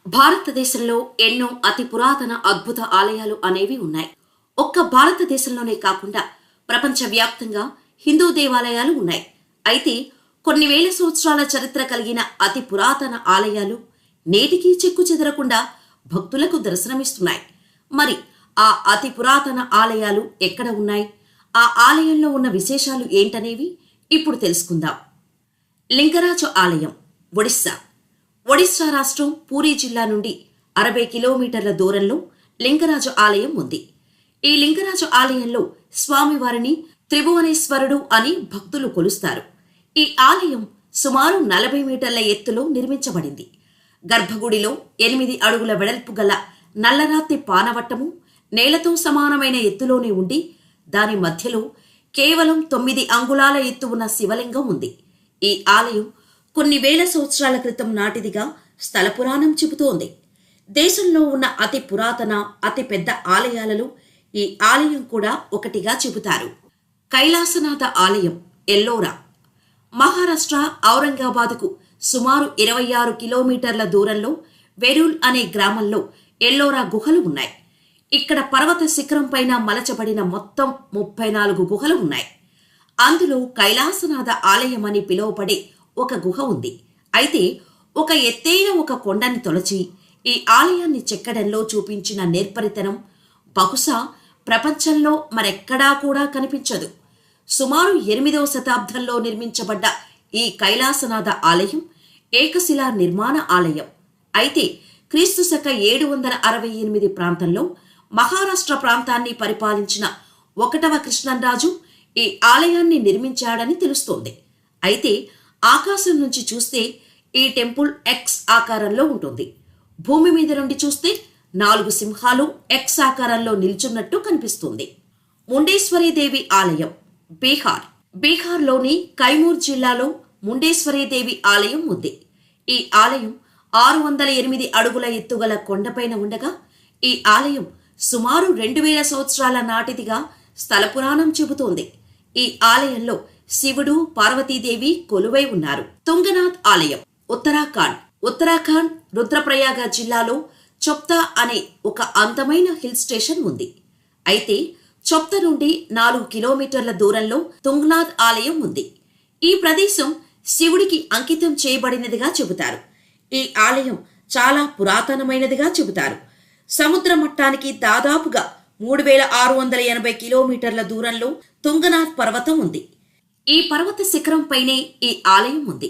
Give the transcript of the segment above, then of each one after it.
భారతదేశంలో ఎన్నో అతి పురాతన అద్భుత ఆలయాలు అనేవి ఉన్నాయి. ఒక్క భారతదేశంలోనే కాకుండా ప్రపంచవ్యాప్తంగా హిందూ దేవాలయాలు ఉన్నాయి. అయితే కొన్ని వేల సంవత్సరాల చరిత్ర కలిగిన అతి పురాతన ఆలయాలు నేటికీ చెక్కు చెదరకుండా భక్తులకు దర్శనమిస్తున్నాయి. మరి ఆ అతి పురాతన ఆలయాలు ఎక్కడ ఉన్నాయి, ఆ ఆలయంలో ఉన్న విశేషాలు ఏంటనేవి ఇప్పుడు తెలుసుకుందాం. లింగరాజు ఆలయం, ఒడిస్సా. ఒడిస్సా రాష్ట్రం పూరీ జిల్లా నుండి 60 కిలోమీటర్ల దూరంలో లింగరాజు ఆలయం ఉంది. ఈ లింగరాజు ఆలయంలో స్వామివారిని త్రిభువనేశ్వరుడు అని భక్తులు కొలుస్తారు. ఈ ఆలయం సుమారు 40 మీటర్ల ఎత్తులో నిర్మించబడింది. గర్భగుడిలో 8 అడుగుల వెడల్పు గల నల్లరాతి పానవట్టము నేలతో సమానమైన ఎత్తులోనే ఉండి దాని మధ్యలో కేవలం 9 అంగుళాల ఎత్తు ఉన్న శివలింగం ఉంది. ఈ ఆలయం కొన్ని వేల సంవత్సరాల క్రితం నాటిదిగా స్థల పురాణం చెబుతోంది. దేశంలో ఉన్న అతి పురాతన అతి పెద్ద ఆలయాలలో ఈ ఆలయం కూడా ఒకటిగా చెబుతారు. కైలాసనాథ ఆలయం, ఎల్లోరా. మహారాష్ట్ర ఔరంగాబాద్కు సుమారు 26 కిలోమీటర్ల దూరంలో వెరూల్ అనే గ్రామంలో ఎల్లోరా గుహలు ఉన్నాయి. ఇక్కడ పర్వత శిఖరం పైన మలచబడిన మొత్తం 34 గుహలు ఉన్నాయి. అందులో కైలాసనాథ ఆలయం అని పిలువబడే ఒక గుహ ఉంది. అయితే ఒక ఎత్తైన ఒక కొండని తొలచి ఈ ఆలయాన్ని చెక్కడంలో చూపించిన నేర్పరితనం బహుశా ప్రపంచంలో మరెక్కడా కూడా కనిపించదు. సుమారు 8వ శతాబ్దంలో నిర్మించబడ్డ ఈ కైలాసనాథ ఆలయం ఏకశిలా నిర్మాణ ఆలయం. అయితే క్రీస్తు శక 768 ప్రాంతంలో మహారాష్ట్ర ప్రాంతాన్ని పరిపాలించిన 1వ కృష్ణరాజు ఈ ఆలయాన్ని నిర్మించాడని తెలుస్తోంది. అయితే ఆకాశం నుంచి చూస్తే ఈ టెంపుల్ ఎక్స్ ఆకారంలో ఉంటుంది. భూమి మీద నుండి చూస్తే 4 సింహాలు ఎక్స్ ఆకారంలో నిల్చున్నట్టు కనిపిస్తుంది. ముండేశ్వరీదేవి ఆలయం, బీహార్. బీహార్లోని కైమూర్ జిల్లాలో ముండేశ్వరీదేవి ఆలయం ఉంది. ఈ ఆలయం 608 అడుగుల ఎత్తుగల కొండపైన ఉండగా ఈ ఆలయం సుమారు 2000 సంవత్సరాల నాటిదిగా స్థల పురాణం చెబుతోంది. ఈ ఆలయంలో శివుడు, పార్వతీదేవి కొలువై ఉన్నారు. తుంగనాథ్ ఆలయం, ఉత్తరాఖండ్. ఉత్తరాఖండ్ రుద్రప్రయాగ జిల్లాలో చొప్తా అనే ఒక అందమైన హిల్ స్టేషన్ ఉంది. అయితే చొప్తా నుండి 4 కిలోమీటర్ల దూరంలో తుంగనాథ్ ఆలయం ఉంది. ఈ ప్రదేశం శివుడికి అంకితం చేయబడినదిగా చెబుతారు. ఈ ఆలయం చాలా పురాతనమైనదిగా చెబుతారు. సముద్ర మట్టానికి దాదాపుగా 3680 కిలోమీటర్ల దూరంలో తుంగనాథ్ పర్వతం ఉంది. ఈ పర్వత శిఖరం పైనే ఈ ఆలయం ఉంది.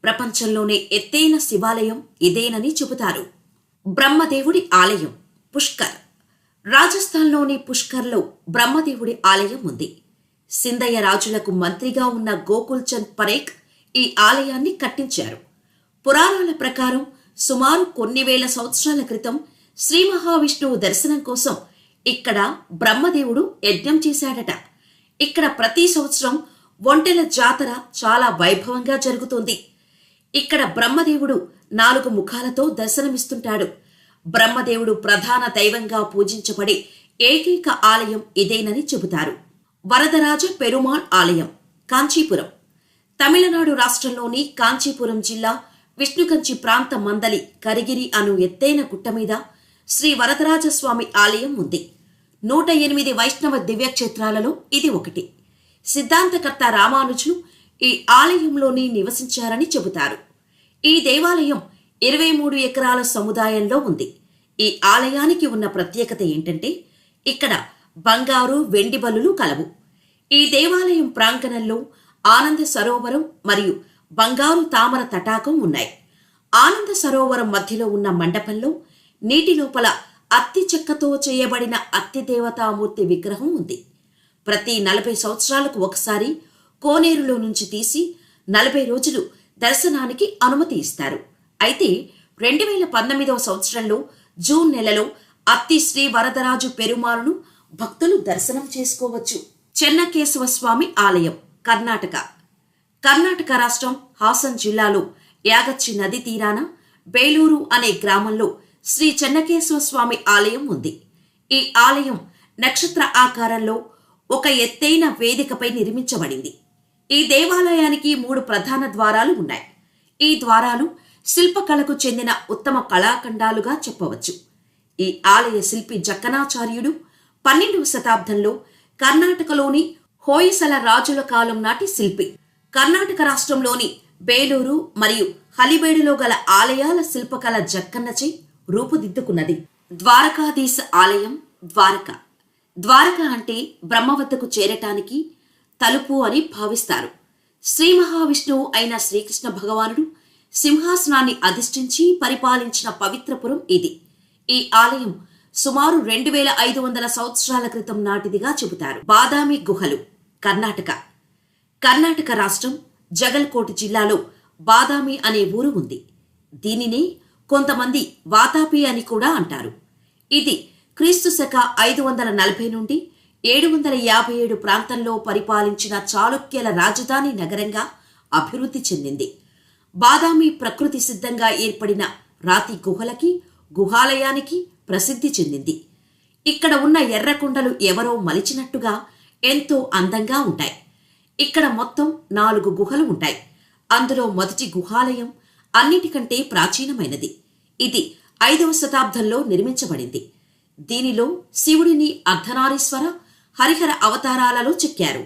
ప్రపంచంలోనే ఎత్తైన శివాలయం ఇదేనని చెబుతారు. బ్రహ్మదేవుడి ఆలయం, పుష్కర్. రాజస్థాన్లోని పుష్కర్లో బ్రహ్మదేవుడి ఆలయం ఉంది. సింధయ్య రాజులకు మంత్రిగా ఉన్న గోకుల్ చంద్ పరేఖ్ ఈ ఆలయాన్ని కట్టించారు. పురాణాల ప్రకారం సుమారు కొన్ని వేల సంవత్సరాల క్రితం శ్రీ మహావిష్ణువు దర్శనం కోసం ఇక్కడ బ్రహ్మదేవుడు యజ్ఞం చేశాడట. ఇక్కడ ప్రతి సంవత్సరం ఒంటెల జాతర చాలా వైభవంగా జరుగుతుంది. ఇక్కడ బ్రహ్మదేవుడు 4 ముఖాలతో దర్శనమిస్తుంటాడు. బ్రహ్మదేవుడు ప్రధాన దైవంగా పూజించబడే ఏకైక ఆలయం ఇదేనని చెబుతారు. వరదరాజ పెరుమాళ్ ఆలయం, కాంచీపురం. తమిళనాడు రాష్ట్రంలోని కాంచీపురం జిల్లా విష్ణుకంచి ప్రాంత మందలి కరిగిరి అను ఎత్తైన గుట్ట మీద శ్రీ వరదరాజస్వామి ఆలయం ఉంది. 108 వైష్ణవ దివ్యక్షేత్రాలలో ఇది ఒకటి. సిద్ధాంతకర్త రామానుజులు ఈ ఆలయంలోని నివసించారని చెబుతారు. ఈ దేవాలయం 23 ఎకరాల సముదాయంలో ఉంది. ఈ ఆలయానికి ఉన్న ప్రత్యేకత ఏంటంటే ఇక్కడ బంగారు, వెండి బలులు కలవు. ఈ దేవాలయం ప్రాంగణంలో ఆనంద సరోవరం మరియు బంగారు తామర తటాకం ఉన్నాయి. ఆనంద సరోవరం మధ్యలో ఉన్న మండపంలో నీటి లోపల అత్తి చెక్కతో చేయబడిన అత్తి దేవతామూర్తి విగ్రహం ఉంది. ప్రతి 40 సంవత్సరాలకు ఒకసారి కోనేరులో నుంచి తీసి 40 రోజులు దర్శనానికి అనుమతి ఇస్తారు. అయితే 2019వ సంవత్సరంలో జూన్ నెలలో అత్తి శ్రీ వరదరాజు పెరుమాళ్ను భక్తులు దర్శనం చేసుకోవచ్చు. చెన్నకేశవ స్వామి ఆలయం, కర్ణాటక. కర్ణాటక రాష్ట్రం హాసన్ జిల్లాలో యాగచ్చి నది తీరాన బేలూరు అనే గ్రామంలో శ్రీ చెన్నకేశవ స్వామి ఆలయం ఉంది. ఈ ఆలయం నక్షత్ర ఆకారంలో ఒక ఎత్తైన వేదికపై నిర్మించబడింది. ఈ దేవాలయానికి 3 ప్రధాన ద్వారాలు ఉన్నాయి. ఈ ద్వారాలు శిల్పకళకు చెందిన ఉత్తమ కళాఖండాలుగా చెప్పవచ్చు. ఈ ఆలయ శిల్పి జక్కనాచార్యుడు 12వ శతాబ్దంలో కర్ణాటకలోని హోయసల రాజుల కాలం నాటి శిల్పి. కర్ణాటక రాష్ట్రంలోని బేలూరు మరియు హలిబేడులో గల ఆలయాల శిల్పకళ జక్కన్నచే రూపుదిద్దుకున్నది. ద్వారకాధీశ ఆలయం ద్వారక. ద్వారక అంటే బ్రహ్మ వద్దకు చేరటానికి తలుపు అని భావిస్తారు. శ్రీ మహావిష్ణువు అయిన శ్రీకృష్ణ భగవానుడు సింహాసనాన్ని అధిష్ఠించి పరిపాలించిన పవిత్రపురం ఇది. ఈ ఆలయం సుమారు 2500 సంవత్సరాల క్రితం నాటిదిగా చెబుతారు. బాదామి గుహలు. కర్ణాటక. కర్ణాటక రాష్ట్రం జగల్కోట్ జిల్లాలో బాదామి అనే ఊరు ఉంది. దీనినే కొంతమంది వాతాపి అని కూడా అంటారు. ఇది క్రీస్తు శక 540 నుండి 757 ప్రాంతంలో పరిపాలించిన చాళుక్యుల రాజధాని నగరంగా అభివృద్ధి చెందింది. బాదామి ప్రకృతి సిద్ధంగా ఏర్పడిన రాతి గుహలకి, గుహాలయానికి ప్రసిద్ధి చెందింది. ఇక్కడ ఉన్న ఎర్రకొండలు ఎవరో మలిచినట్టుగా ఎంతో అందంగా ఉంటాయి. ఇక్కడ మొత్తం 4 గుహలు ఉంటాయి. అందులో మొదటి గుహాలయం అన్నిటికంటే ప్రాచీనమైనది. ఇది 5వ శతాబ్దంలో నిర్మించబడింది. దీనిలో శివుడిని అర్ధనారీశ్వర, హరిహర అవతారాలలో చెక్కారు.